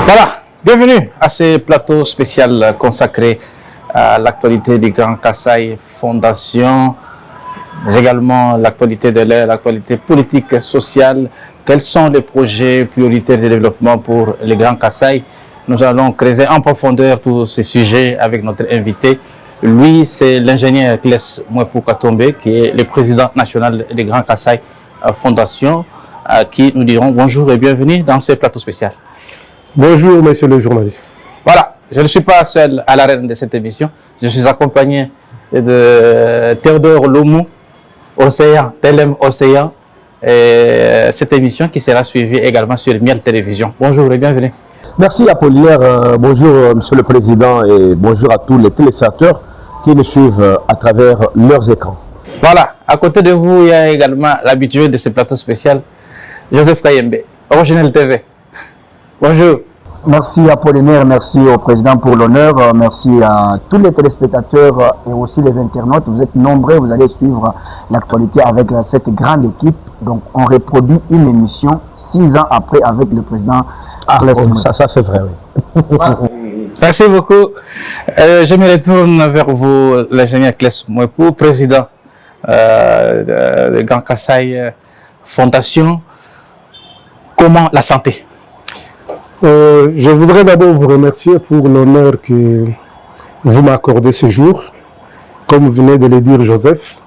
Voilà, bienvenue à ce plateau spécial consacré à l'actualité du Grand Kasaï Fondation, mais également l'actualité de l'air, l'actualité politique et sociale. Quels sont les projets prioritaires de développement pour le Grand Kasaï? Nous allons creuser en profondeur tous ces sujets avec notre invité. Lui, c'est l'ingénieur Claes Mwepu Katombe, qui est le président national du Grand Kasaï Fondation, à qui nous dirons bonjour et bienvenue dans ce plateau spécial. Bonjour, monsieur le journaliste. Voilà, je ne suis pas seul à l'arène de cette émission. Je suis accompagné de Théodore Lomou, Océan, TLM Océan, et cette émission qui sera suivie également sur Miel Télévision. Bonjour et bienvenue. Merci Apollinaire, bonjour monsieur le président et bonjour à tous les téléspectateurs qui nous suivent à travers leurs écrans. Voilà, à côté de vous, il y a également l'habitué de ce plateau spécial, Joseph Kayembe, Original TV. Bonjour. Merci Apollinaire, merci au président pour l'honneur, merci à tous les téléspectateurs et aussi les internautes. Vous êtes nombreux, vous allez suivre l'actualité avec cette grande équipe. Donc on reproduit une émission 6 ans après avec le président. Ça c'est vrai, oui. Voilà. Merci beaucoup. Je me retourne vers vous, l'ingénieur Claes Mwepu, président de Grand Kasaï Fondation. Comment la santé? Je voudrais d'abord vous remercier pour l'honneur que vous m'accordez ce jour. Comme venait de le dire Joseph,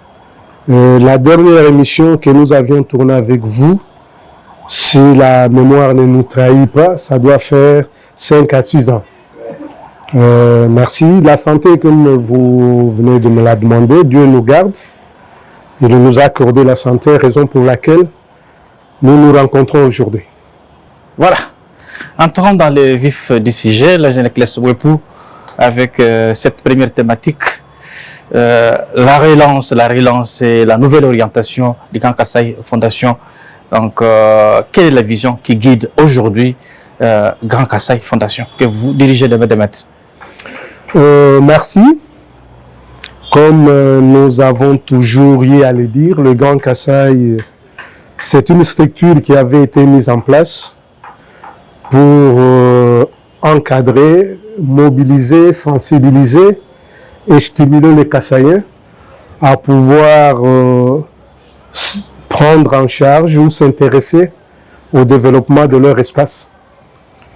la dernière émission que nous avions tournée avec vous, si la mémoire ne nous trahit pas, ça doit faire 5 à 6 ans. Merci. La santé, comme vous venez de me la demander, Dieu nous garde. Il nous a accordé la santé, raison pour laquelle nous nous rencontrons aujourd'hui. Voilà. Entrons dans le vif du sujet, l'ingénieur Claes Mwepu, avec cette première thématique, la relance et la nouvelle orientation du Grand Kasaï Fondation. Donc, quelle est la vision qui guide aujourd'hui Grand Kasaï Fondation, que vous dirigez de maître? Merci. Comme nous avons toujours eu à le dire, le Grand Kasaï, c'est une structure qui avait été mise en place pour encadrer, mobiliser, sensibiliser et stimuler les Kasaïens à pouvoir prendre en charge ou s'intéresser au développement de leur espace.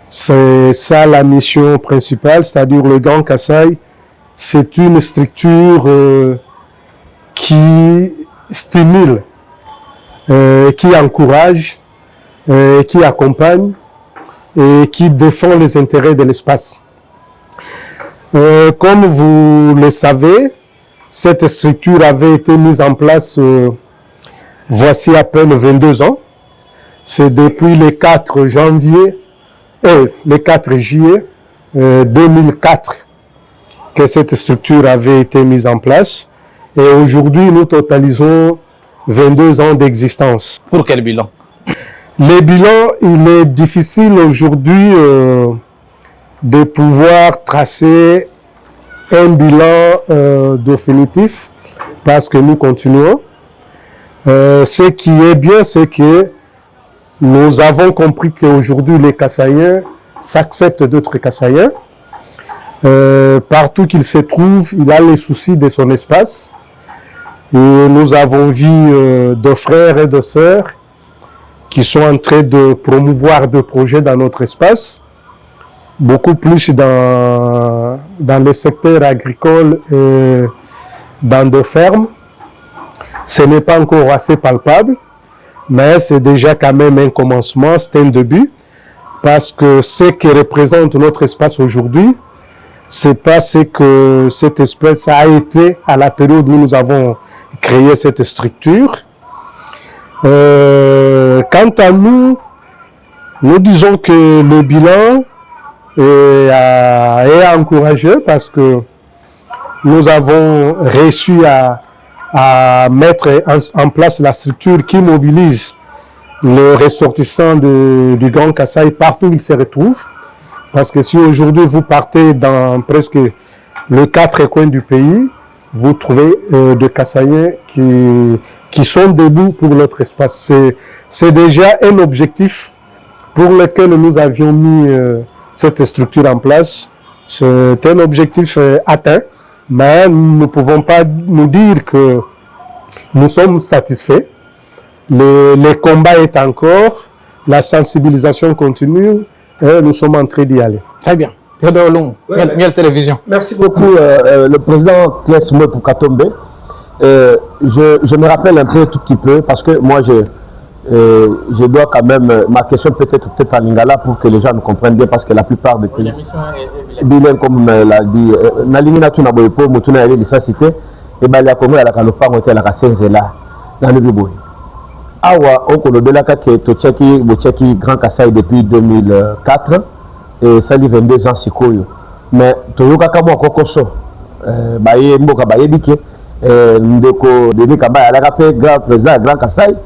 C'est ça la mission principale, c'est-à-dire le Grand Kasaï, c'est une structure qui stimule, qui encourage, qui accompagne et qui défend les intérêts de l'espace. Comme vous le savez, cette structure avait été mise en place voici à peine 22 ans. C'est depuis le 4 janvier, le 4 juillet 2004 que cette structure avait été mise en place. Et aujourd'hui, nous totalisons 22 ans d'existence. Pour quel bilan? Le bilan, il est difficile aujourd'hui de pouvoir tracer un bilan définitif parce que nous continuons. Ce qui est bien, c'est que nous avons compris qu'aujourd'hui les Kasaïens s'acceptent d'être Kasaïens. Partout qu'il se trouve, il a les soucis de son espace. Et nous avons vu de frères et de sœurs qui sont en train de promouvoir des projets dans notre espace, beaucoup plus dans le secteur agricole et dans des fermes. Ce n'est pas encore assez palpable, mais c'est déjà quand même un commencement, c'est un début, parce que ce qui représente notre espace aujourd'hui, c'est pas ce que cette espèce a été à la période où nous avons créé cette structure. Quant à nous, nous disons que le bilan est encourageux parce que nous avons réussi à mettre en place la structure qui mobilise les ressortissants du Grand Kasaï partout où ils se retrouvent. Parce que si aujourd'hui vous partez dans presque les 4 coins du pays, vous trouvez des Kasaïens qui sont debout pour notre espace. C'est déjà un objectif pour lequel nous avions mis cette structure en place. C'est un objectif atteint, mais nous ne pouvons pas nous dire que nous sommes satisfaits. Le combat est encore, la sensibilisation continue et nous sommes en train d'y aller. Très bien. Théodore Long, Miel Télévision. Merci beaucoup, le président Claes pour Katombe. Je me rappelle un peu, tout petit peu, parce que moi, je dois quand même, ma question peut-être en lingala pour que les gens me comprennent bien, parce que la plupart des pays, bilingue comme l'a dit, Nalingina Tunaboyepo, Mutuna Yali, ça c'était, et bien la Congo, la Kalopa, la Kassenzela, dans le Biboy. Awa, on connaît de la que Tchèque Grand Kassai depuis 2004, et ça dit 22 ans, c'est quoi. Mais Toyoka Kamo Kokoso, Baye Mboka Baye Dike, Ndeko Denis Kaba, elle a rappelé grand président Grand Kassai,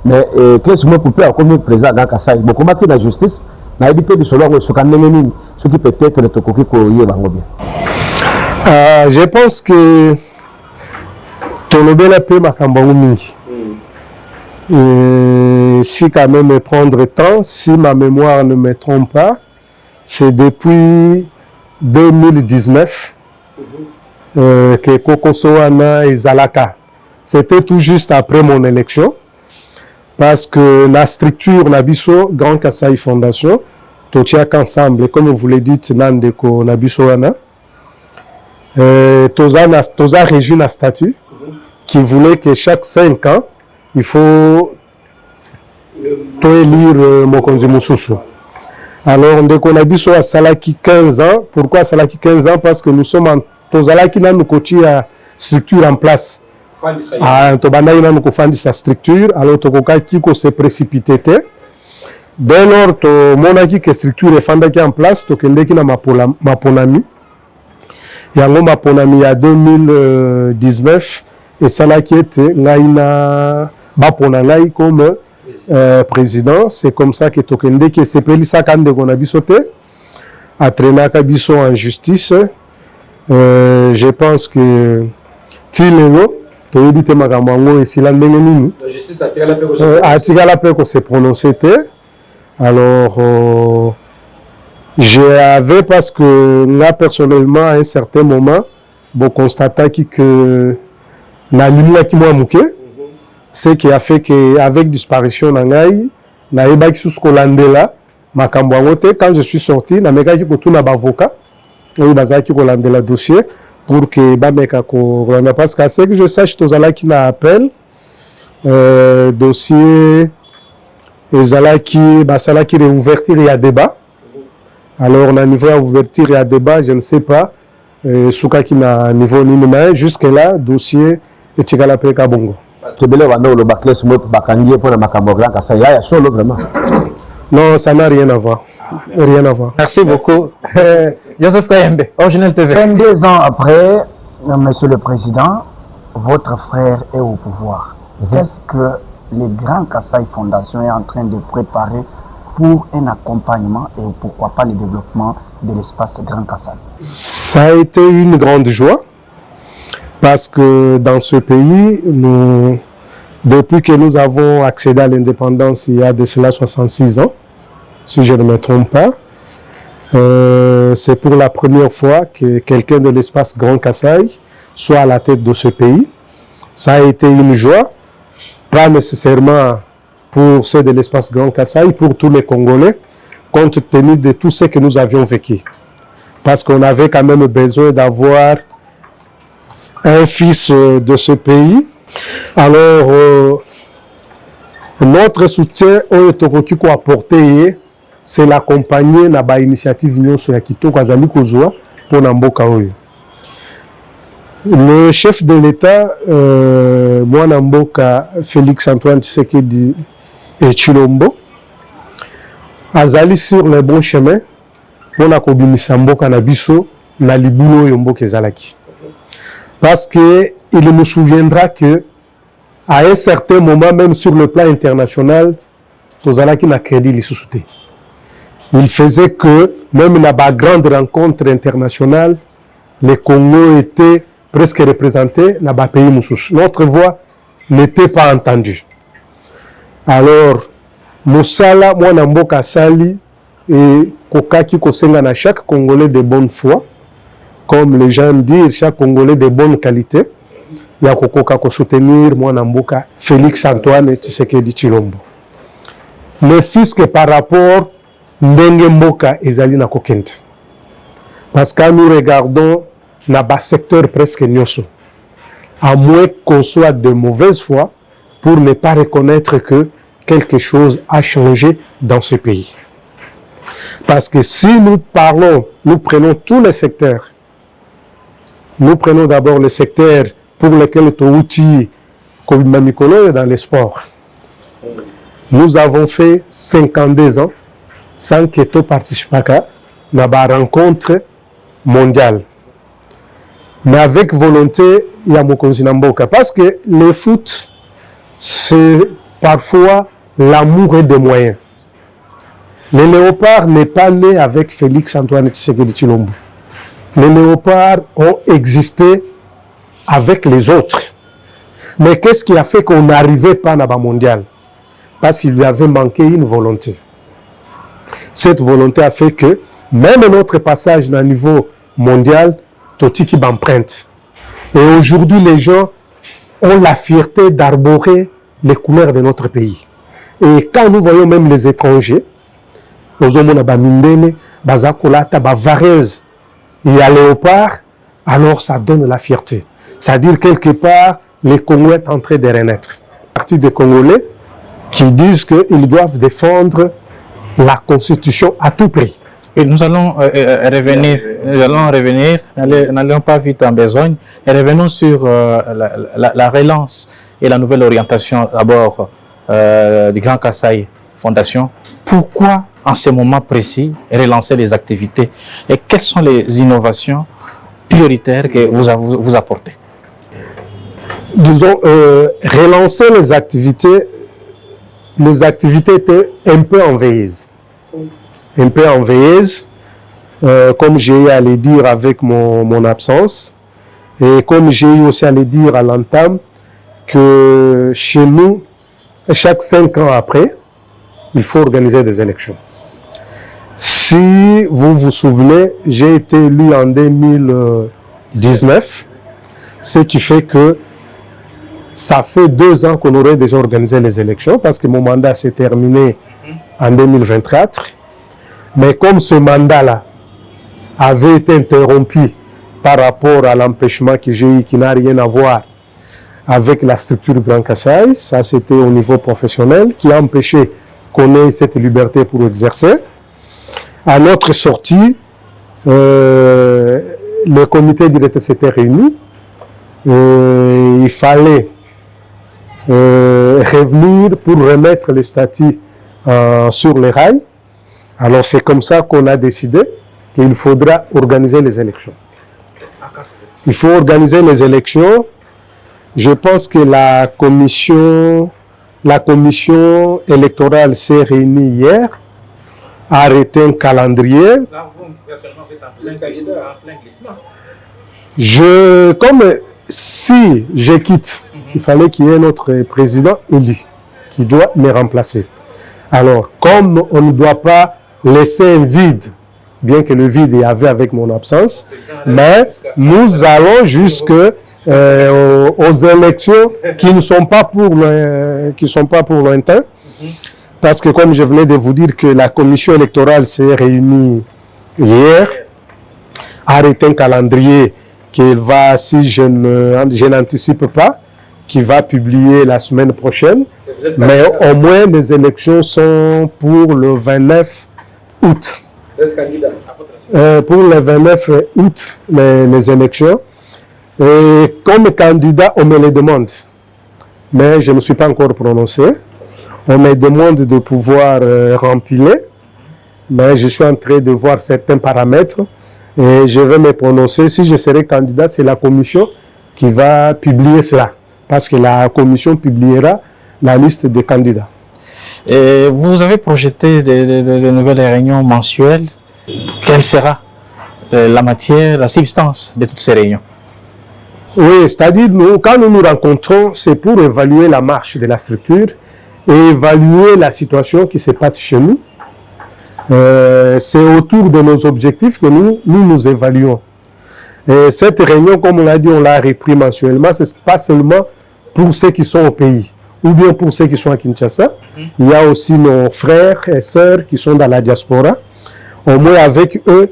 mais qu'est-ce que je peux faire comme président Grand Kassai? Beaucoup de la justice, n'a évité de se voir ce qui peut-être le Tokoki Koye Bangobia. Je pense que Tolobela peut m'accompagner. Si quand même prendre temps, si ma mémoire ne me trompe pas, c'est depuis 2019 que Kokosoana et Zalaka. C'était tout juste après mon élection, parce que la structure Nabiso Grand Kassai Fondation, Totiak ensemble, comme vous l'avez dit, Nandeko Nabisoana, Toza régi un statut qui voulait que chaque 5 ans, il faut élire Mokonzi Moussousou. Alors, on a vu ça à Salaki 15 ans. Pourquoi Salaki 15 ans? Parce que nous sommes en Tozalaki, nous avons une structure en place. Tobanda, nous avons sa structure. Alors, Tokokaki s'est précipité. Dès lors, monaki que structure est fondée en place, Tokendeki na Maponami. Il y a Maponami en 2019. Et Salaki était Baponangai comme président. C'est comme ça que Tokende qui s'est pris sa canne de Gonabisote a traîné Kabiso en justice. Je pense que Tileno, Toyibite Magamango et Silandengeni, la justice a tiré la paix qu'on s'est prononcé. Alors, j'avais parce que là personnellement à un certain moment, bon constater que la lumière qui m'a mouqué, c'est qui a fait qu'avec disparition d'Angaï, na eba qui sous Kolandela, ma kamboangote, quand je suis sorti, na meka qui kotouna bavoka, oui baza qui Kolandela dossier pour que ba meka Kolanda parce que c'est que je sache tozala qui na appel dossier ezala qui basala qui réouverture et à débat. Alors on a niveau à ouverture et à débat, je ne sais pas souka qui na niveau ni mais jusque là dossier et tigala peka bongo. Non, ça n'a rien à voir. Rien à voir. Merci beaucoup. Joseph Kayembe, Original TV. 22 ans après, Monsieur le Président, votre frère est au pouvoir. Qu'est-ce que les Grands Kassai Fondation est en train de préparer pour un accompagnement et pourquoi pas le développement de l'espace Grand Kassai? Ça a été une grande joie. Parce que dans ce pays, depuis que nous avons accédé à l'indépendance il y a de cela 66 ans, si je ne me trompe pas, c'est pour la première fois que quelqu'un de l'espace Grand Kassai soit à la tête de ce pays. Ça a été une joie, pas nécessairement pour ceux de l'espace Grand Kassai, pour tous les Congolais, compte tenu de tout ce que nous avions vécu. Parce qu'on avait quand même besoin d'avoir un fils de ce pays. Alors, notre soutien au Tokoki ko apporté, c'est l'accompagner dans l'initiative Nyonso ya Kitoko Azali Kozwa pour Namboka Oyo. Le chef de l'État, moi Namboka Félix Antoine Tshisekedi et Chilombo, Azali sur le bon chemin pour la kobimisa mboka na biso na libulo yo mboka ezalaki. Parce qu'il nous souviendra que à un certain moment, même sur le plan international, Tozalaki n'a crédit les sous-soutés. Il faisait que, même dans la grande rencontre internationale, les Congo étaient presque représentés dans le pays Moussous. Notre voix n'était pas entendue. Alors, Moussala, moi, Namboka Sali, et kokaki kosenga na chaque Congolais de bonne foi, comme les gens disent, chaque Congolais de bonne qualité, il y a kokoka ko soutenir mwana mboka Félix Antoine Tshisekedi Tshilombo. Ne fût-ce que par rapport ndenge mboka ezali na kokente. Parce que nous regardons na bas secteur presque nyoso, à moins qu'on soit de mauvaise foi pour ne pas reconnaître que quelque chose a changé dans ce pays. Parce que si nous parlons, nous prenons tous les secteurs. Nous prenons d'abord le secteur pour lequel Touti, comme Mamikolo, est dans les sports. Nous avons fait 52 ans sans que tu participes à la rencontre mondiale. Mais avec volonté, il y a Mokonzi Namboka. Parce que le foot, c'est parfois l'amour et des moyens. Les léopards n'est pas né avec Félix Antoine Tshisekedi Tshilombo. Les léopards ont existé avec les autres. Mais qu'est-ce qui a fait qu'on n'arrivait pas à la mondiale? Parce qu'il lui avait manqué une volonté. Cette volonté a fait que même notre passage à un niveau mondial, Totiki m'emprunte. Et aujourd'hui, les gens ont la fierté d'arborer les couleurs de notre pays. Et quand nous voyons même les étrangers, Ozomona Bamindene, Bazakolata, Bavareuse, et à Léopard, alors ça donne la fierté. C'est-à-dire quelque part, les Congolais sont en train de renaître. Partie des Congolais qui disent qu'ils doivent défendre la Constitution à tout prix. Et nous allons revenir, n'allons pas vite en besogne, et revenons sur la relance et la nouvelle orientation d'abord du Grand Kasaï Fondation. Pourquoi en ce moment précis relancer les activités et quelles sont les innovations prioritaires que vous apportez? Disons, relancer les activités étaient un peu en veilleuse. Un peu en veilleuse, comme j'ai eu à le dire avec mon absence, et comme j'ai eu aussi à le dire à l'entame, que chez nous, chaque 5 ans après, il faut organiser des élections. Si vous vous souvenez, j'ai été élu en 2019, ce qui fait que ça fait 2 ans qu'on aurait déjà organisé les élections, parce que mon mandat s'est terminé en 2024. Mais comme ce mandat-là avait été interrompu par rapport à l'empêchement que j'ai eu, qui n'a rien à voir avec la structure Grand Kasaï, ça c'était au niveau professionnel, qui a empêché qu'on ait cette liberté pour exercer. À notre sortie, le comité directeur s'était réuni. Il fallait revenir pour remettre le statut sur les rails. Alors c'est comme ça qu'on a décidé qu'il faudra organiser les élections. Il faut organiser les élections. Je pense que la commission électorale s'est réunie hier, a arrêté un calendrier. Là, vous, personnellement, vous êtes en plein glissement. Comme si je quitte, il fallait qu'il y ait notre président élu qui doit me remplacer. Alors, comme on ne doit pas laisser un vide, bien que le vide y avait avec mon absence, mais nous allons jusqu'aux élections qui ne sont pas pour lointain, parce que comme je venais de vous dire que la commission électorale s'est réunie hier, a arrêté un calendrier qui va, si je n'anticipe pas, qui va publier la semaine prochaine, mais au moins les élections sont pour le 29 août. Vous êtes candidat à votre pour le 29 août, les élections. Et comme candidat, on me les demande. Mais je ne me suis pas encore prononcé. On me demande de pouvoir remplir. Mais je suis en train de voir certains paramètres. Et je vais me prononcer. Si je serai candidat, c'est la commission qui va publier cela. Parce que la commission publiera la liste des candidats. Et vous avez projeté de nouvelles réunions mensuelles. Quelle sera la matière, la substance de toutes ces réunions? Oui, c'est-à-dire, quand nous nous rencontrons, c'est pour évaluer la marche de la structure et évaluer la situation qui se passe chez nous. C'est autour de nos objectifs que nous évaluons. Et cette réunion, comme on l'a dit, on l'a repris mensuellement, ce n'est pas seulement pour ceux qui sont au pays, ou bien pour ceux qui sont à Kinshasa. Il y a aussi nos frères et sœurs qui sont dans la diaspora. Au moins avec eux,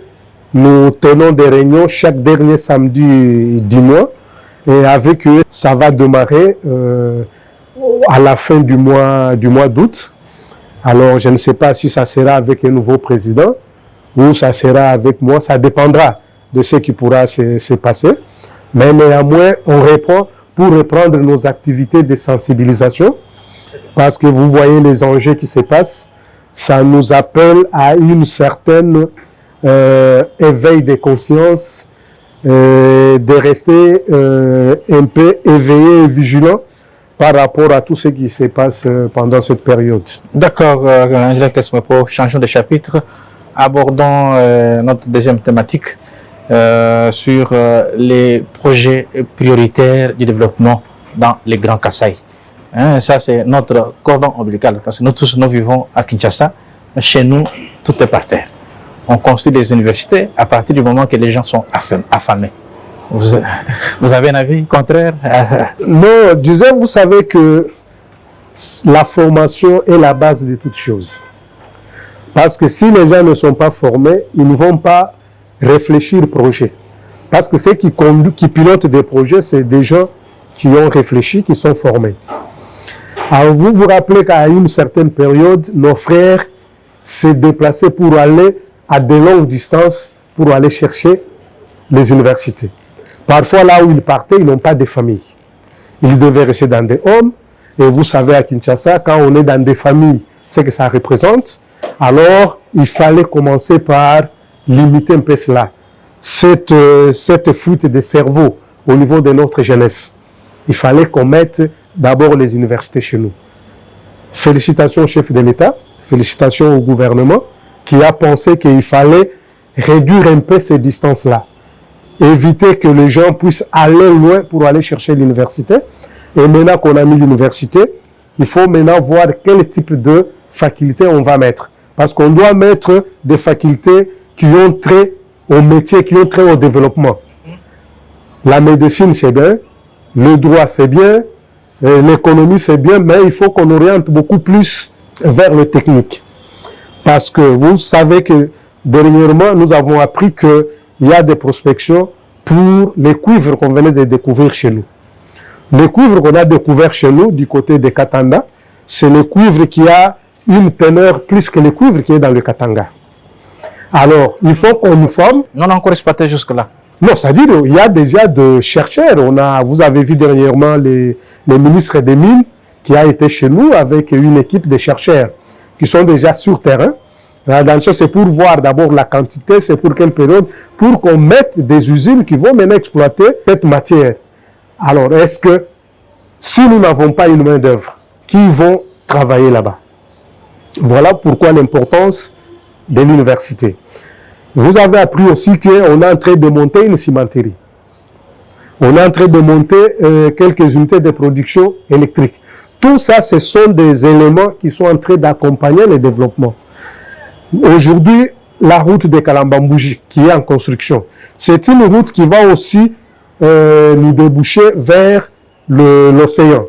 nous tenons des réunions chaque dernier samedi du mois. Et avec eux, ça va démarrer à la fin du mois d'août. Alors, je ne sais pas si ça sera avec un nouveau président ou ça sera avec moi. Ça dépendra de ce qui pourra se passer. Mais néanmoins, on reprend pour reprendre nos activités de sensibilisation. Parce que vous voyez les enjeux qui se passent. Ça nous appelle à une certaine éveil de conscience, de rester un peu éveillé et vigilant par rapport à tout ce qui se passe pendant cette période. D'accord, Angela Klesmopo, changeons de chapitre. Abordons notre deuxième thématique sur les projets prioritaires du développement dans les Grands Kasaï. Hein, ça, c'est notre cordon ombilical, parce que nous tous, nous vivons à Kinshasa, mais chez nous, tout est par terre. On construit des universités à partir du moment que les gens sont affamés. Vous avez un avis contraire? Non, je disais, vous savez que la formation est la base de toutes choses. Parce que si les gens ne sont pas formés, ils ne vont pas réfléchir projet. Parce que ceux qui pilotent des projets, c'est des gens qui ont réfléchi, qui sont formés. Alors vous vous rappelez qu'à une certaine période, nos frères se déplaçaient pour aller à de longues distances, pour aller chercher les universités. Parfois, là où ils partaient, ils n'ont pas de famille. Ils devaient rester dans des homes. Et vous savez, à Kinshasa, quand on est dans des familles, ce que ça représente. Alors, il fallait commencer par limiter un peu cela. Cette fuite de cerveau au niveau de notre jeunesse. Il fallait qu'on mette d'abord les universités chez nous. Félicitations au chef de l'État, félicitations au gouvernement qui a pensé qu'il fallait réduire un peu ces distances-là. Éviter que les gens puissent aller loin pour aller chercher l'université. Et maintenant qu'on a mis l'université, il faut maintenant voir quel type de faculté on va mettre. Parce qu'on doit mettre des facultés qui ont trait au métier, qui ont trait au développement. La médecine, c'est bien. Le droit, c'est bien. L'économie, c'est bien. Mais il faut qu'on oriente beaucoup plus vers le technique. Parce que vous savez que dernièrement, nous avons appris qu'il y a des prospections pour les cuivres qu'on venait de découvrir chez nous. Le cuivre qu'on a découvert chez nous, du côté de Katanga, c'est le cuivre qui a une teneur plus que le cuivre qui est dans le Katanga. Alors, il faut qu'on nous forme. Non, on n'a encore exploité jusque-là. Non, c'est-à-dire il y a déjà des chercheurs. Vous avez vu dernièrement le ministre des Mines qui a été chez nous avec une équipe de chercheurs qui sont déjà sur terrain. Dans ce, c'est pour voir d'abord la quantité, c'est pour quelle période, pour qu'on mette des usines qui vont maintenant exploiter cette matière. Alors, est-ce que si nous n'avons pas une main-d'œuvre, qui vont travailler là-bas? Voilà pourquoi l'importance de l'université. Vous avez appris aussi qu'on est en train de monter une cimenterie. On est en train de monter quelques unités de production électrique. Tout ça, ce sont des éléments qui sont en train d'accompagner le développement. Aujourd'hui, la route de Kalambambouji, qui est en construction, c'est une route qui va aussi nous déboucher vers l'océan.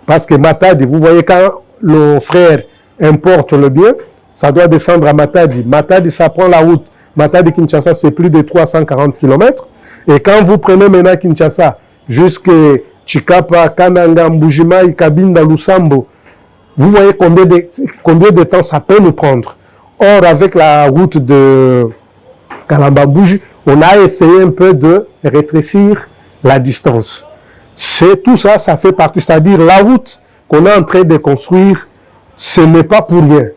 Parce que Matadi, vous voyez, quand le frère importe le bien, ça doit descendre à Matadi. Matadi, ça prend la route. Matadi-Kinshasa, c'est plus de 340 km. Et quand vous prenez maintenant Kinshasa jusqu'à Chikapa, Kananga, Mbujimai, Kabinda, Lusambo, vous voyez combien de temps ça peut nous prendre. Or, avec la route de Kalambambouji, on a essayé un peu de rétrécir la distance. C'est tout ça, ça fait partie, c'est-à-dire la route qu'on est en train de construire, ce n'est pas pour rien.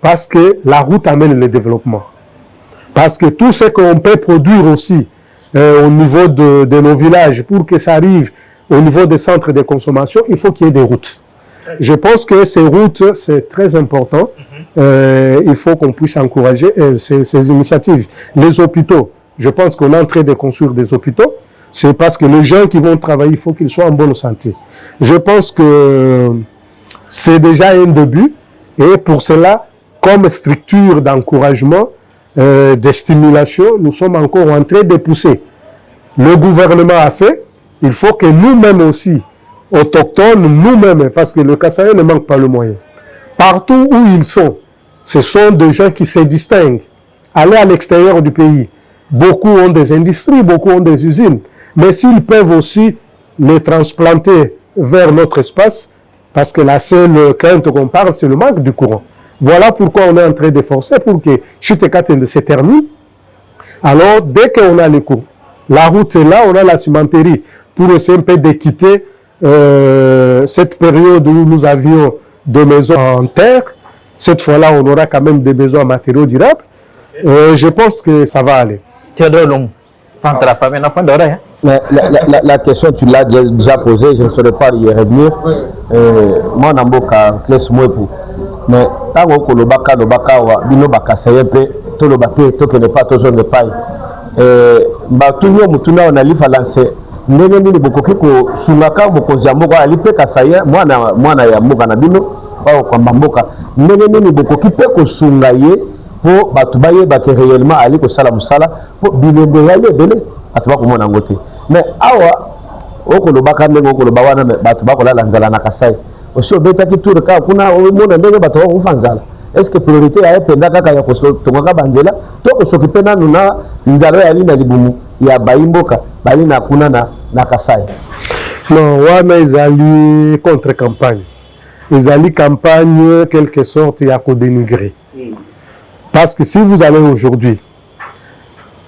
Parce que la route amène le développement. Parce que tout ce qu'on peut produire aussi au niveau de nos villages, pour que ça arrive au niveau des centres de consommation, il faut qu'il y ait des routes. Je pense que ces routes, c'est très important. Il faut qu'on puisse encourager ces initiatives. Les hôpitaux, je pense qu'on est en train de construire des hôpitaux. C'est parce que les gens qui vont travailler, il faut qu'ils soient en bonne santé. Je pense que c'est déjà un début. Et pour cela, comme structure d'encouragement, de stimulation, nous sommes encore en train de pousser. Le gouvernement a fait, il faut que nous-mêmes aussi, autochtones, nous-mêmes, parce que le Kasaï ne manque pas le moyen. Partout où ils sont, ce sont des gens qui se distinguent. Allez à l'extérieur du pays. Beaucoup ont des industries, beaucoup ont des usines. Mais s'ils peuvent aussi les transplanter vers notre espace, parce que la seule crainte qu'on parle, c'est le manque du courant. Voilà pourquoi on est en train de forcer pour que Chute-Katende se termine. Alors, dès qu'on a les cours, la route est là, on a la cimenterie pour essayer un peu de quitter cette période où nous avions des maisons en terre. Cette fois-là, on aura quand même des besoins en matériaux durables. Je pense que ça va aller. La question, tu l'as déjà posée, je ne saurais pas y revenir. Moi, je suis un peu mais tant que le baka bino bakasaye pe to le bate to que ne pas toujours ne pas batunyo mutuna on a li falance ndenge nini bokoki ko sungaka bokonzi ya mboka ali pe kasaye mwana ya mboka na bino au kwa mboka ndenge nini bokoki pe ko sunga ye po batu baye ba réellement ali ko sala musala po bilembe yale bele atuba ko mona ngote mais awa okolobaka ndenge okoloba wana batu bakolala nzala na kasaye aussi obetaki tour ka kuna omona ndenge bato bakufa nzala est-ce que priorité ya ependa kaka ya kotongaka banzela to kosokipe nanu na nzala yali na libumu ya bayimboka bali na kuna na Kasai? Non, wana ezali contre-campagne. Ezali campagne quelque sorte ya ko dénigrer. Parce que si vous allez aujourd'hui,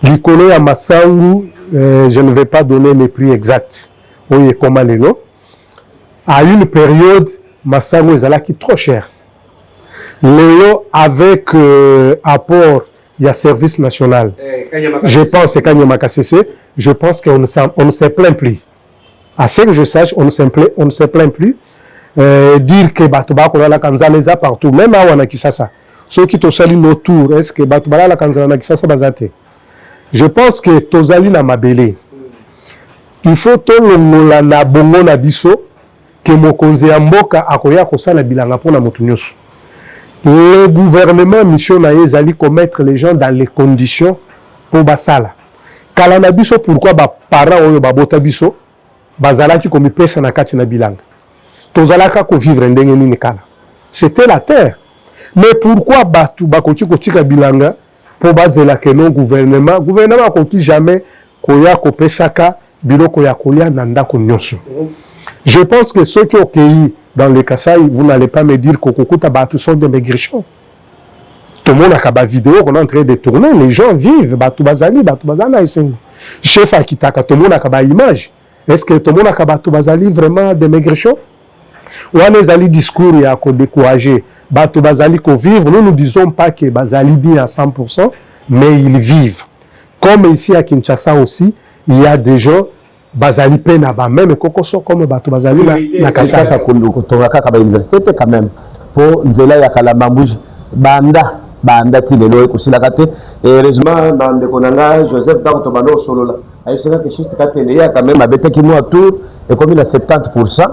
Likolo ya Masangu, je ne vais pas donner les prix exacts. Oui, comment les noms. À une période, Masango ezalaki trop cher. Léo, avec apport, il y a service national. Je pense que Kanyama KCC, je pense qu'on ne se plaint plus. À ce que je sache, on ne se plaint plus. Dire que Batuba Kolala Kanzaleza partout, même à Wanakisasa. Ceux qui te saluent autour, est-ce que Batuba la Kanzalana Kisasa Bazate? Je pense que Tozali na Mabele. Il faut que l'on na bongo na biso. Que mokonzi ya mboka akoya kosala bilanga pona motu nyonso. Le gouvernement mission na ezali commettre les gens dans les conditions pour basala. Kala na biso pourquoi ba parents oyo babota biso bazalaki komi pesa na kati na bilanga. Tozalaka ko vivre ndenge nini kala. C'était la terre. Mais pourquoi batu bakoki kotika bilanga pour bazela que non gouvernement akoki jamais koya kopesaka biloko ya kolia na ndako nyonso. Je pense que ceux qui ont cueilli dans le Kasaï, vous n'allez pas me dire qu'Okokuta Batu sont des maigrichons. Tout le monde a une vidéo qu'on est en train de tourner, les gens vivent, Batu Bazali, chef Akitaka, tout le monde a une image. Est-ce que tout le monde a Batu Bazali vraiment des maigrichons? Ou on a discours et à décourager Batu Bazali qu'on vivre, nous ne disons pas que Bazali vit à 100%, mais ils vivent. Comme ici à Kinshasa aussi, il y a des gens bazali pena ba même kokoso comme bato bazali na kasaka kotonga kaka ba université quand même pour nzela ya Kalambambuji banda ti lelo ko sila kate heureusement dans de konanga Joseph Dakoto bano solola ay sera que juste kate le ya quand même abete ki mo tour et comme il a 70%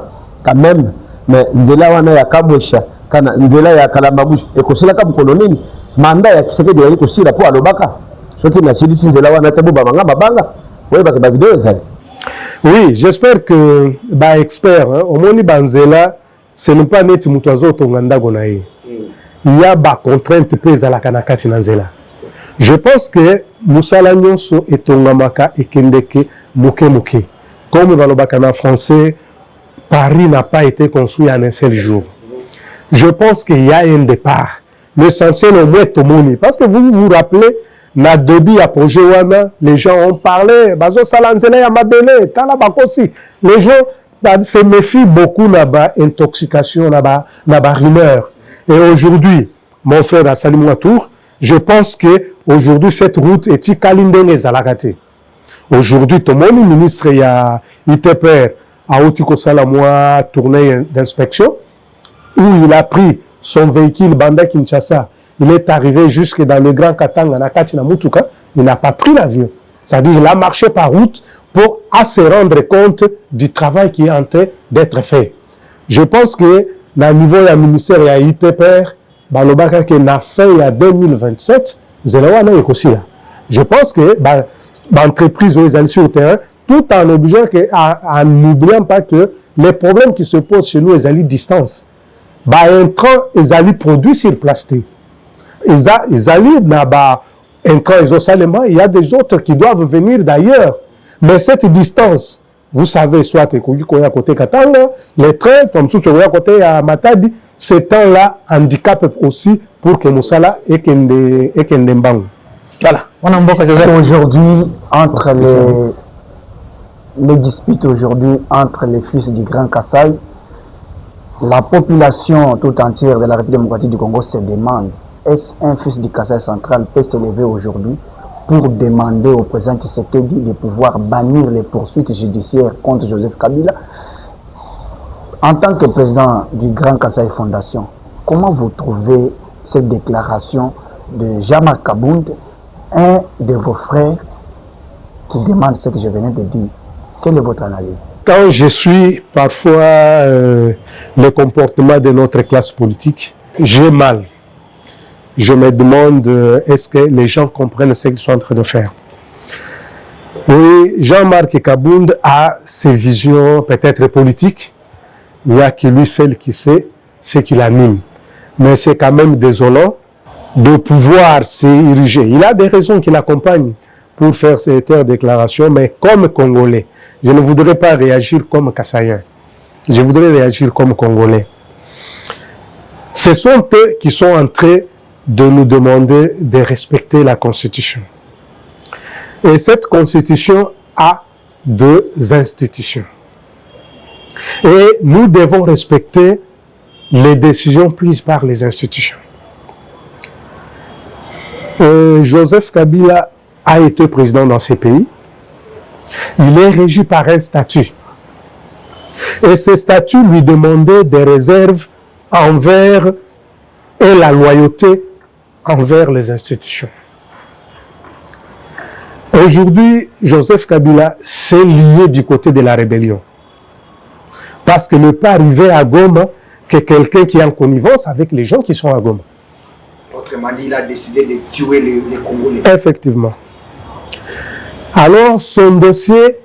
quand même mais nzela wana ya Kamwesha kana nzela ya Kalambambuji et ko sila ka bukolonini manda ya tseke de ko sila po alobaka soki na silisi nzela wana te bo banga babanga ouais ba vidéo ça. Oui, j'espère que les experts, au moins Banzela, ce n'est pas net Mutuazo Tonganda Gonaï. Il y a des contraintes pèses à la Kanakati Nanzela. Je pense que Moussala Nyonso et Tongamaka et Kendeke Moke. Comme dans le Bakana français, Paris n'a pas été construit en un seul jour. Je pense qu'il y a un départ. L'essentiel au moins Tomoni. Parce que vous vous rappelez, na début à projet wana, les gens ont parlé, bazo salanzela ya mabele, tala bakosi. Les gens se méfient beaucoup na ba intoxication, na ba rumeur. Et aujourd'hui, mon frère a salué mon tour, je pense que aujourd'hui cette route est ikalindene zalakate. Aujourd'hui, tout le monde ministre ya ITPR a otiko salamwa tournée d'inspection où il a pris son véhicule Banda Kinshasa. Il est arrivé jusque dans le Grand Katanga, Nakati Namutuka, il n'a pas pris l'avion. C'est-à-dire qu'il a marché par route pour se rendre compte du travail qui est en train d'être fait. Je pense que, dans le niveau du ministère, il y a ITPR, balobaka que na fin ya 2027 zela wana ekosi là. Je pense que l'entreprise est sur le terrain tout en obligeant en n'oubliant pas que les problèmes qui se posent chez nous, ils allaient distance. Intrant, ils allaient produire sur place. Ils allaient intrant, il y a des autres qui doivent venir d'ailleurs. Mais cette distance, vous savez, soit à côté Katanga, les trains, comme ça, à côté à Matadi, ce temps-là handicap aussi pour que Moussala et Kendembang. Voilà. Aujourd'hui, entre les disputes aujourd'hui entre les fils du Grand Kassai, la population tout entière de la République démocratique du Congo se demande, est-ce un fils du Kassai central peut se lever aujourd'hui pour demander au président Tshisekedi de pouvoir bannir les poursuites judiciaires contre Joseph Kabila? En tant que président du Grand Kassai Fondation, comment vous trouvez cette déclaration de Jean-Marc Kabound, un de vos frères, qui demande ce que je venais de dire? Quelle est votre analyse? Quand je suis parfois le comportement de notre classe politique, j'ai mal. Je me demande est-ce que les gens comprennent ce qu'ils sont en train de faire. Oui, Jean-Marc Kabound a ses visions peut-être politiques. Il n'y a que lui seul qui sait ce qu'il anime. Mais c'est quand même désolant de pouvoir s'ériger. Il a des raisons qui l'accompagnent pour faire cette déclaration, mais comme Congolais, je ne voudrais pas réagir comme Kassaïen. Je voudrais réagir comme Congolais. Ce sont eux qui sont en train de nous demander de respecter la Constitution. Et cette Constitution a deux institutions. Et nous devons respecter les décisions prises par les institutions. Joseph Kabila a été président dans ces pays. Il est régi par un statut. Et ce statut lui demandait des réserves envers et la loyauté envers les institutions. Aujourd'hui, Joseph Kabila s'est lié du côté de la rébellion. Parce qu'il ne peut pas arriver à Goma que quelqu'un qui est en connivence avec les gens qui sont à Goma. Autrement dit, il a décidé de tuer les Congolais. Effectivement. Alors, son dossier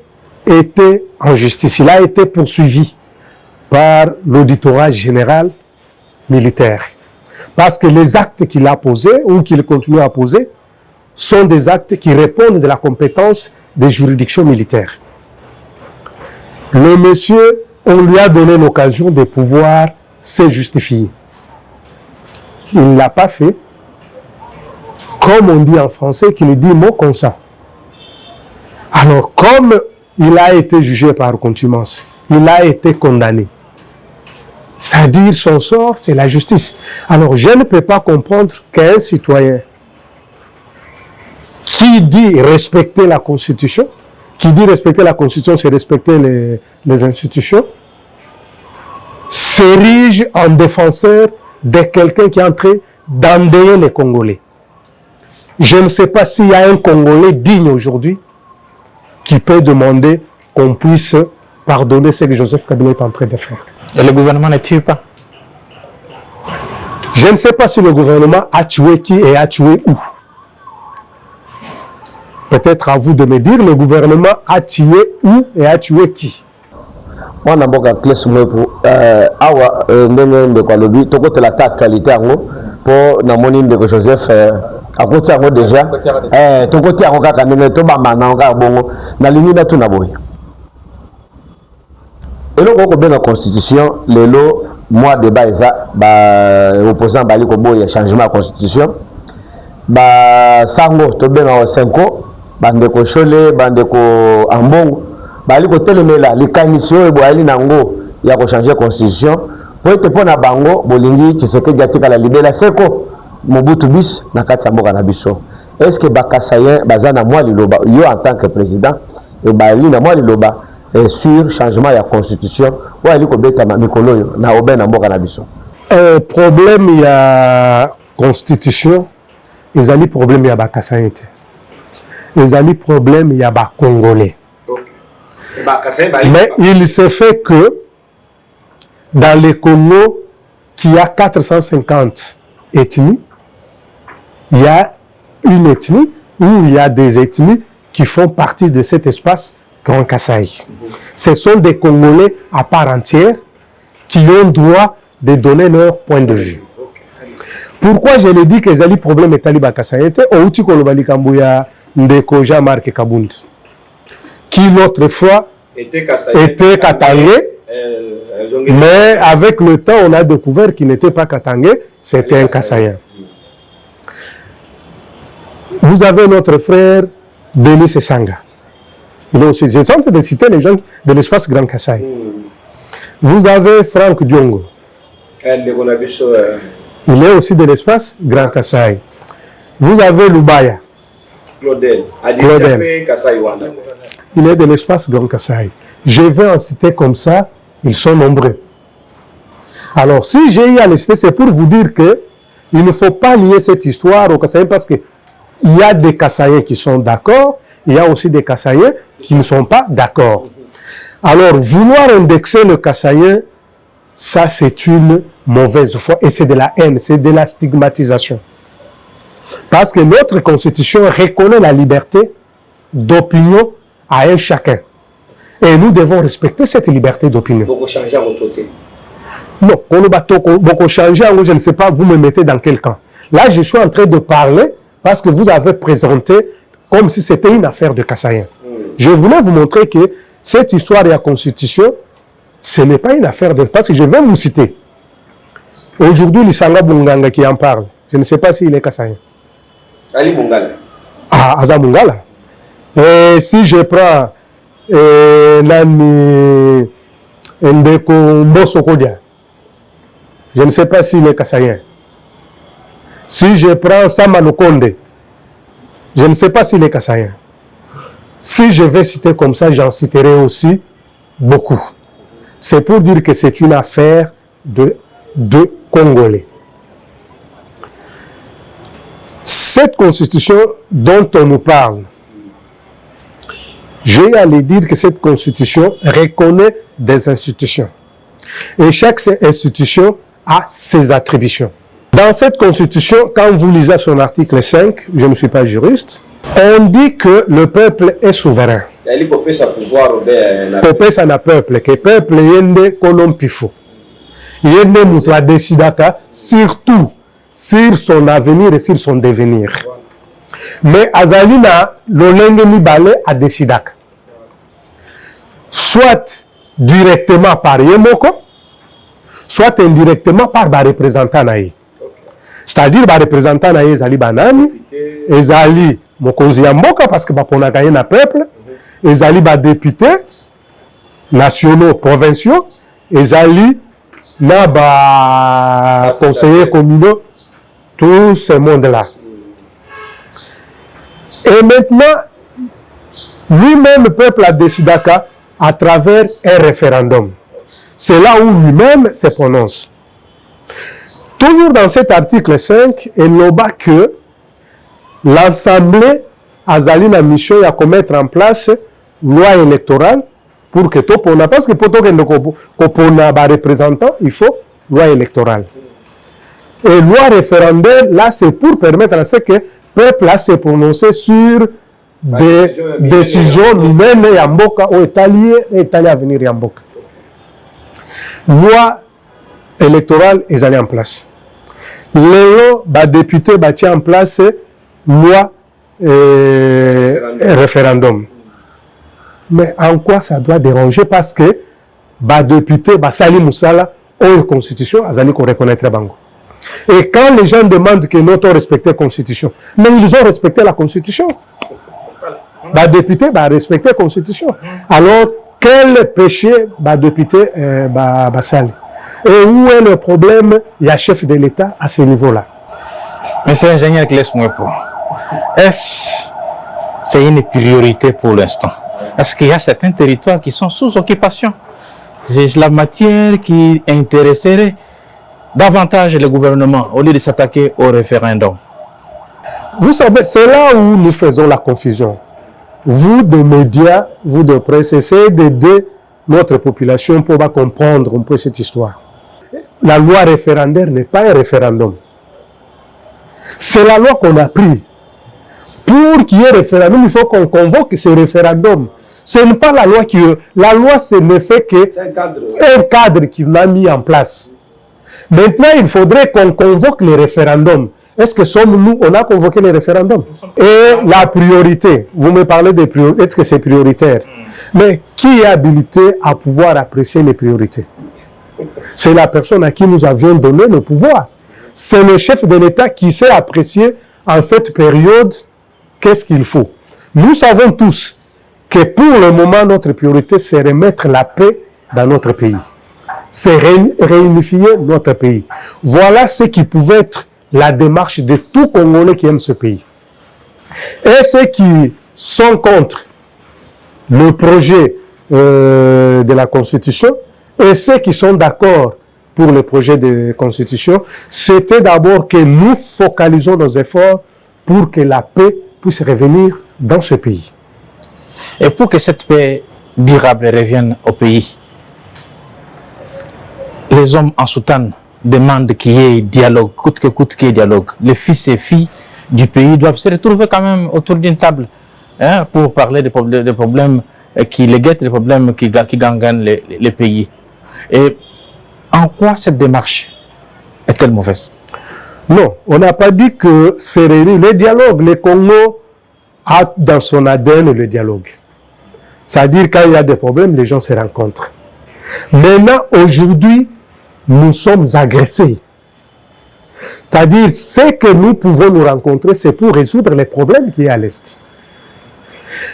était en justice. Il a été poursuivi par l'auditorat général militaire. Parce que les actes qu'il a posés ou qu'il continue à poser sont des actes qui répondent de la compétence des juridictions militaires. Le monsieur, on lui a donné l'occasion de pouvoir se justifier. Il ne l'a pas fait. Comme on dit en français, qu'il dit mot comme ça. Alors, comme il a été jugé par contumace, il a été condamné. C'est-à-dire, son sort, c'est la justice. Alors, je ne peux pas comprendre qu'un citoyen qui dit respecter la Constitution, qui dit respecter la Constitution, c'est respecter les institutions, s'érige en défenseur de quelqu'un qui est en train d'endeuiller les Congolais. Je ne sais pas s'il y a un Congolais digne aujourd'hui qui peut demander qu'on puisse pardonner ce que Joseph Kabila est en train de faire. Et le gouvernement ne tue pas? Je ne sais pas si le gouvernement a tué qui et a tué où. Peut-être à vous de me dire, le gouvernement a tué où et a tué qui. Moi, je suis awa ndenge kwa lobi toko te la qualité ngo po na moni ndeko Joseph akoti yango déjà toko ti yango kaka ndenge to ba mana nga bongo na lingi na tuna boy eloko ko benga constitution lelo moi débat eza ba opposant bali ko boya changement de constitution ba sango to benga senko bandeko Chole bandeko Ambongo bali ko telemela likanisi oyo boyali nango ya ko changer constitution po ete pona bango bolingi Tshisekedi atika la libela seko Mobutu bis na kati ya mboka na biso. Est-ce que Bakasayen bazana moi liloba yo en tant que président et bali na moi liloba sur changement ya constitution ou ali ko beta mikolo yo na oben na mboka na biso? Problème ya constitution ezali problème ya Bakasayen te. Ezali problème ya ba Congolais. Mais il se fait que dans le Congo, qui a 450 ethnies, il y a une ethnie où il y a des ethnies qui font partie de cet espace Grand Kasaï. Ce sont des Congolais à part entière qui ont droit de donner leur point de vue. Pourquoi je le dis que les problèmes est taliba Kasaï ou tu kolobali kambuya ndeko Jean-Marc Kabound qui l'autre fois était katangé, mais avec le temps on a découvert qu'il n'était pas katangé, c'était un Kassaïen. Vous avez notre frère Denis Sanga. Il est aussi, j'ai tenté de citer les gens de l'espace Grand Kasaï. Vous avez Franck Diongo. Il est aussi de l'espace Grand Kasaï. Vous avez Lubaya. Claudel. Il est de l'espace Grand Kasaï. Je vais en citer comme ça, ils sont nombreux. Alors, si j'ai eu à les citer, c'est pour vous dire que il ne faut pas lier cette histoire au Kasaï parce que il y a des Kassaïens qui sont d'accord, il y a aussi des Kassaïens qui ne sont pas d'accord. Alors, vouloir indexer le Kassaïen, ça c'est une mauvaise foi et c'est de la haine, c'est de la stigmatisation. Parce que notre constitution reconnaît la liberté d'opinion à un chacun. Et nous devons respecter cette liberté d'opinion. Beaucoup changer à votre côté. Non, beaucoup changer, je ne sais pas, vous me mettez dans quel camp. Là, je suis en train de parler parce que vous avez présenté comme si c'était une affaire de Kassaïen. Je voulais vous montrer que cette histoire de la Constitution, ce n'est pas une affaire de... Parce que je vais vous citer. Aujourd'hui, Lisanga Bunganga qui en parle, je ne sais pas s'il est Kassaïen. Ali Mungala. Ah, Aza Mungala. Et si je prends Nani Ndeko Mbosokodia, je ne sais pas s'il est Kassaïen. Si je prends Samanokonde, je ne sais pas s'il est Kassaïen. Si je vais citer comme ça, j'en citerai aussi beaucoup. C'est pour dire que c'est une affaire de Congolais. Cette constitution dont on nous parle, j'ai à le dire que cette constitution reconnaît des institutions. Et chaque institution a ses attributions. Dans cette constitution, quand vous lisez son article 5, je ne suis pas juriste, on dit que le peuple est souverain. Popesa na peuple, que peuple yende kolompifo. Yende mutua décidaka surtout sur son avenir et sur son devenir. Mais azalina lolenge mibale a décidaka. Soit directement par Yemoko, soit indirectement par ba représentant naï. C'est-à-dire ba représentant naï ezali banani, ezali mokonzi ya mboka parce que ba ponaka ye na peuple, ezali ba députés nationaux, provinciaux, ezali na ba conseillers communaux, tout ce monde-là. Et maintenant, lui-même, le peuple a décidé à travers un référendum. C'est là où lui-même se prononce. Toujours dans cet article 5, il n'y a pas que l'Assemblée a la mission de mettre en place loi électorale pour que tout le parce que pour que le représentant, il faut loi électorale. Et loi référendaire, là, c'est pour permettre à ce que le peuple se prononcer sur des décisions humaines et Yamboka ou Italie à venir Yamboka. Loi électorale est allée en place. Léo, député, tient en place loi référendum. Mais en quoi ça doit déranger? Parce que député, Sali Moussala, ou constitution, Azali qu'on reconnaître Bango. Et quand les gens demandent que nous avons respecté la Constitution, mais ils ont respecté la Constitution. Député respecté la Constitution. Alors, quel péché député Sali? Et où est le problème? Il y a chef de l'État à ce niveau-là. Monsieur l'ingénieur Claes Mwepo, est-ce c'est une priorité pour l'instant? Est-ce qu'il y a certains territoires qui sont sous occupation? C'est la matière qui intéresserait davantage le gouvernement au lieu de s'attaquer au référendum. Vous savez, c'est là où nous faisons la confusion. Vous de médias, vous de presse, essayez d'aider notre population pour comprendre un peu cette histoire. La loi référendaire n'est pas un référendum. C'est la loi qu'on a prise. Pour qu'il y ait référendum, il faut qu'on convoque ce référendum. Ce n'est pas la loi qui... La loi, ce ne fait qu'un cadre qu'il a mis en place. Maintenant, il faudrait qu'on convoque les référendums. Est-ce que sommes-nous, on a convoqué les référendums? Et la priorité, vous me parlez des priorités, est-ce que c'est prioritaire? Mais qui est habilité à pouvoir apprécier les priorités? C'est la personne à qui nous avions donné le pouvoir. C'est le chef de l'État qui sait apprécier en cette période qu'est-ce qu'il faut. Nous savons tous que pour le moment, notre priorité, c'est remettre la paix dans notre pays. C'est réunifier notre pays. Voilà ce qui pouvait être la démarche de tout Congolais qui aime ce pays. Et ceux qui sont contre le projet de la Constitution et ceux qui sont d'accord pour le projet de Constitution, c'était d'abord que nous focalisons nos efforts pour que la paix puisse revenir dans ce pays. Et pour que cette paix durable revienne au pays, les hommes en soutane demandent qu'il y ait dialogue, coûte que coûte qu'il y ait dialogue. Les fils et filles du pays doivent se retrouver quand même autour d'une table pour parler des problèmes qui les guettent, des problèmes qui gangrènent les pays. Et en quoi cette démarche est-elle mauvaise? Non, on n'a pas dit que c'est réuni. Le dialogue, le Congo a dans son ADN le dialogue. C'est-à-dire quand il y a des problèmes, les gens se rencontrent. Maintenant, aujourd'hui, nous sommes agressés. C'est-à-dire, ce que nous pouvons nous rencontrer, c'est pour résoudre les problèmes qui y a à l'Est.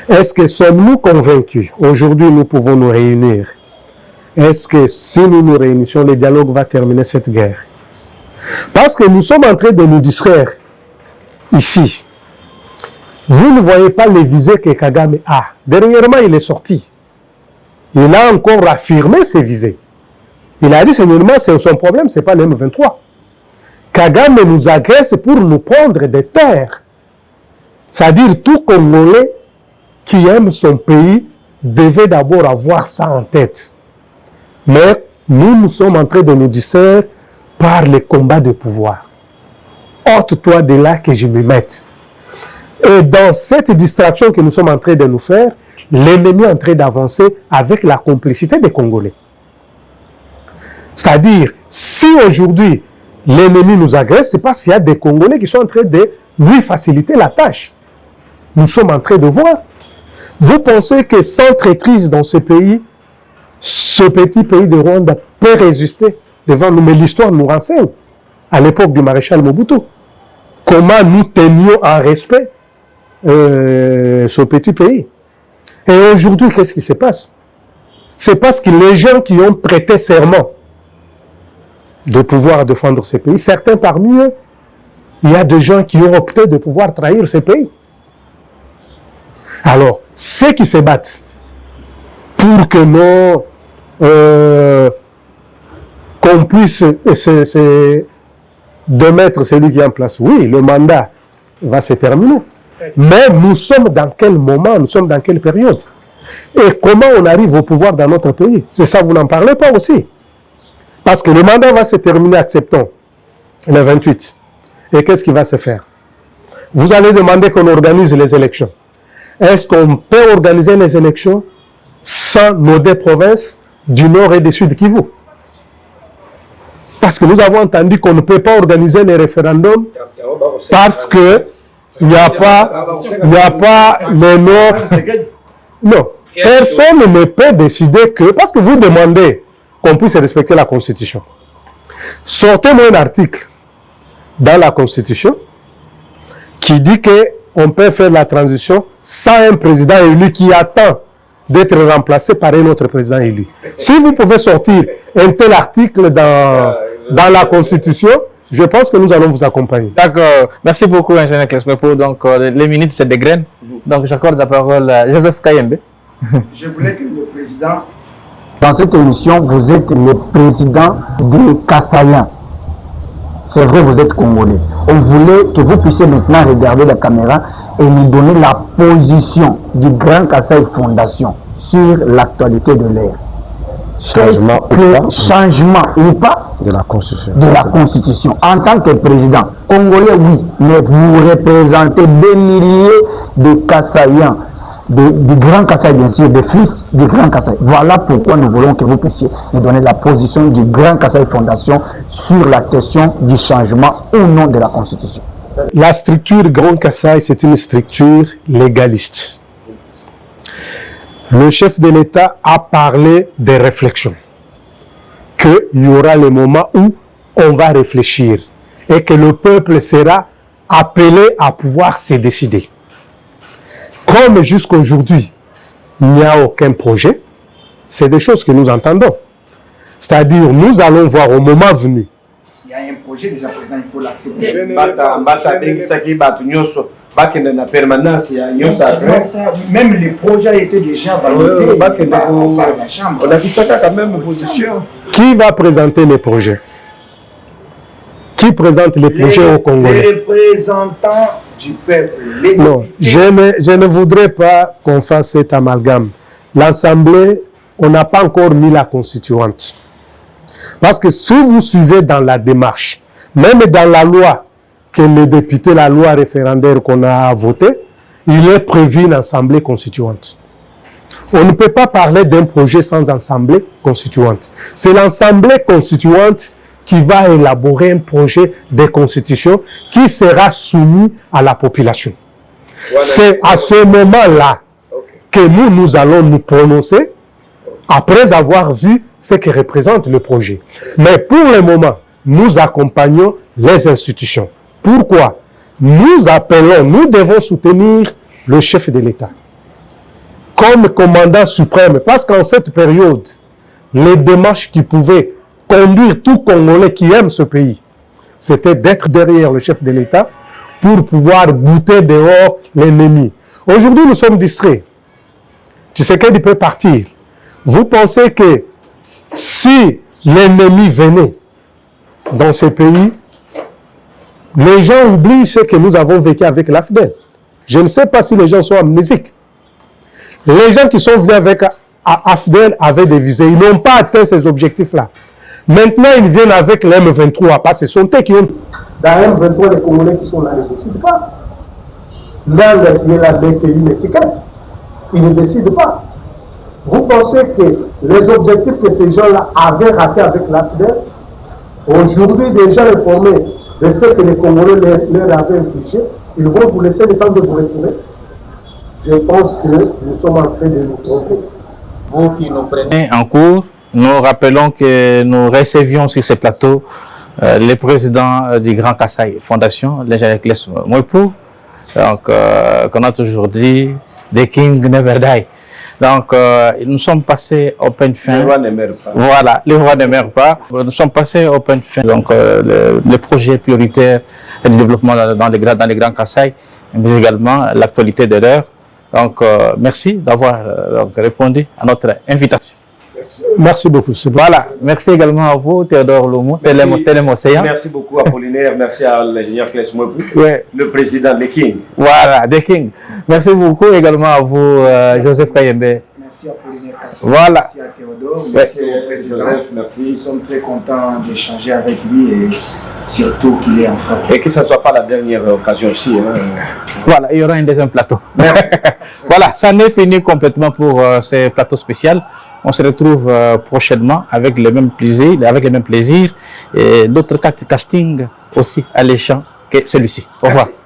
Est-ce que sommes-nous convaincus? Aujourd'hui, nous pouvons nous réunir. Est-ce que si nous nous réunissons, le dialogue va terminer cette guerre? Parce que nous sommes en train de nous distraire ici. Vous ne voyez pas les visées que Kagame a. Dernièrement, il est sorti. Il a encore affirmé ses visées. Il a dit, seulement, son problème, ce n'est pas l'M23. Kagame nous agresse pour nous prendre des terres. C'est-à-dire, tout Congolais qui aime son pays devait d'abord avoir ça en tête. Mais nous sommes en train de nous distraire par les combats de pouvoir. Ôte-toi de là que je me mette. Et dans cette distraction que nous sommes en train de nous faire, l'ennemi est en train d'avancer avec la complicité des Congolais. C'est-à-dire, si aujourd'hui l'ennemi nous agresse, c'est parce qu'il y a des Congolais qui sont en train de lui faciliter la tâche. Nous sommes en train de voir. Vous pensez que sans traîtrise dans ce pays, ce petit pays de Rwanda peut résister devant nous? Mais l'histoire nous renseigne, à l'époque du maréchal Mobutu, comment nous tenions en respect ce petit pays. Et aujourd'hui, qu'est-ce qui se passe? C'est parce que les gens qui ont prêté serment de pouvoir défendre ce pays, certains parmi eux, il y a des gens qui ont opté de pouvoir trahir ce pays. Alors, ceux qui se battent pour que nous, qu'on puisse démettre celui qui est en place, oui, le mandat va se terminer. Mais nous sommes dans quel moment, nous sommes dans quelle période? Et comment on arrive au pouvoir dans notre pays? C'est ça, vous n'en parlez pas aussi. Parce que le mandat va se terminer, acceptons, le 28. Et qu'est-ce qui va se faire? Vous allez demander qu'on organise les élections. Est-ce qu'on peut organiser les élections sans nos deux provinces du Nord et du Sud Kivu? Parce que nous avons entendu qu'on ne peut pas organiser les référendums parce que il n'y a pas le Nord. Non, personne ne peut décider que, parce que vous demandez qu'on puisse respecter la Constitution. Sortez-moi un article dans la Constitution qui dit qu'on peut faire la transition sans un président élu qui attend d'être remplacé par un autre président élu. Si vous pouvez sortir un tel article dans la Constitution, je pense que nous allons vous accompagner. D'accord. Merci beaucoup, ingénieur Klesmepo. Donc, les minutes, c'est des graines. Donc, j'accorde la parole à Joseph Kayembe. Je voulais que le président... Dans cette émission, vous êtes le président des Kassaïens. C'est vrai, vous êtes Congolais. On voulait que vous puissiez maintenant regarder la caméra et nous donner la position du Grand Kasaï Fondation sur l'actualité de l'ère. changement ou pas de la Constitution. En tant que président congolais, oui, mais vous représentez des milliers de Kassaïens, du Grand Kasaï, bien sûr, des fils du Grand Kasaï. Voilà pourquoi nous voulons que vous puissiez nous donner la position du Grand Kasaï Fondation sur la question du changement ou non de la Constitution. La structure Grand Kasaï, c'est une structure légaliste. Le chef de l'État a parlé des réflexions, qu'il y aura le moment où on va réfléchir et que le peuple sera appelé à pouvoir se décider. Comme jusqu'à aujourd'hui, il n'y a aucun projet, c'est des choses que nous entendons. C'est-à-dire, nous allons voir au moment venu. Il y a un projet, déjà, président, il faut l'accepter. Même les projets étaient déjà validés par la Chambre. On a vu ça quand même position. Qui va présenter les projets? Qui présente les projets au Congolais? Les représentants du peuple. Non, je ne voudrais pas qu'on fasse cet amalgame. L'Assemblée, on n'a pas encore mis la constituante. Parce que si vous suivez dans la démarche, même dans la loi que les députés, la loi référendaire qu'on a votée, il est prévu une assemblée constituante. On ne peut pas parler d'un projet sans assemblée constituante. C'est l'assemblée constituante qui va élaborer un projet de constitution qui sera soumis à la population. Voilà. C'est à ce moment-là que nous allons nous prononcer après avoir vu ce que représente le projet. Mais pour le moment, nous accompagnons les institutions. Pourquoi? Nous appelons, nous devons soutenir le chef de l'État comme commandant suprême, parce qu'en cette période, les démarches qui pouvaient conduire tout Congolais qui aime ce pays, c'était d'être derrière le chef de l'État pour pouvoir bouter dehors l'ennemi. Aujourd'hui, nous sommes distraits. Tshisekedi peut partir. Vous pensez que si l'ennemi venait dans ce pays, les gens oublient ce que nous avons vécu avec l'AFDEL. Je ne sais pas si les gens sont amnésiques. Les gens qui sont venus avec AFDEL avaient des visées. Ils n'ont pas atteint ces objectifs-là. Maintenant, ils viennent avec l'M23. Parce que ce sont eux qui ont... Dans l'M23, les Congolais qui sont là ne décident pas. L'un qui est là dès qu'il y a une étiquette, ils ne décident pas. Vous pensez que les objectifs que ces gens-là avaient ratés avec l'AFDEL, aujourd'hui, déjà informés de ce que les Congolais leur avaient infligé, ils vont vous laisser le temps de vous retrouver. Je pense que nous sommes en train de nous tromper. Vous qui nous prenez en cours, nous rappelons que nous recevions sur ce plateau le président du Grand Kasaï Fondation, l'ingénieur Claes Moipou, donc qu'on a toujours dit, The King Never Die. Donc, nous sommes passés au peine fin. Le roi ne meurt pas. Voilà, le roi ne meurt pas. Nous sommes passés au peine fin. Donc, les projets prioritaires de développement dans les Grands Kasaï, mais également l'actualité de l'heure. Donc, merci d'avoir répondu à notre invitation. Merci beaucoup. Voilà, merci également à vous, Théodore Loumou, Télémocéan. Merci beaucoup, Apollinaire. Merci à l'ingénieur Claes Moipou, le président des King. Voilà, des King. Merci beaucoup également à vous, Joseph Kayembe. Merci Apollinaire Kassoum. Voilà. Merci à Théodore. Merci au président. Joseph, merci. Nous sommes très contents d'échanger avec lui et surtout qu'il est en forme. Et que ce ne soit pas la dernière occasion aussi. Hein. Voilà, il y aura un deuxième plateau. Merci. Voilà, ça n'est fini complètement pour ce plateau spécial. On se retrouve prochainement avec le même plaisir et d'autres castings aussi alléchants que celui-ci. Au revoir. Merci.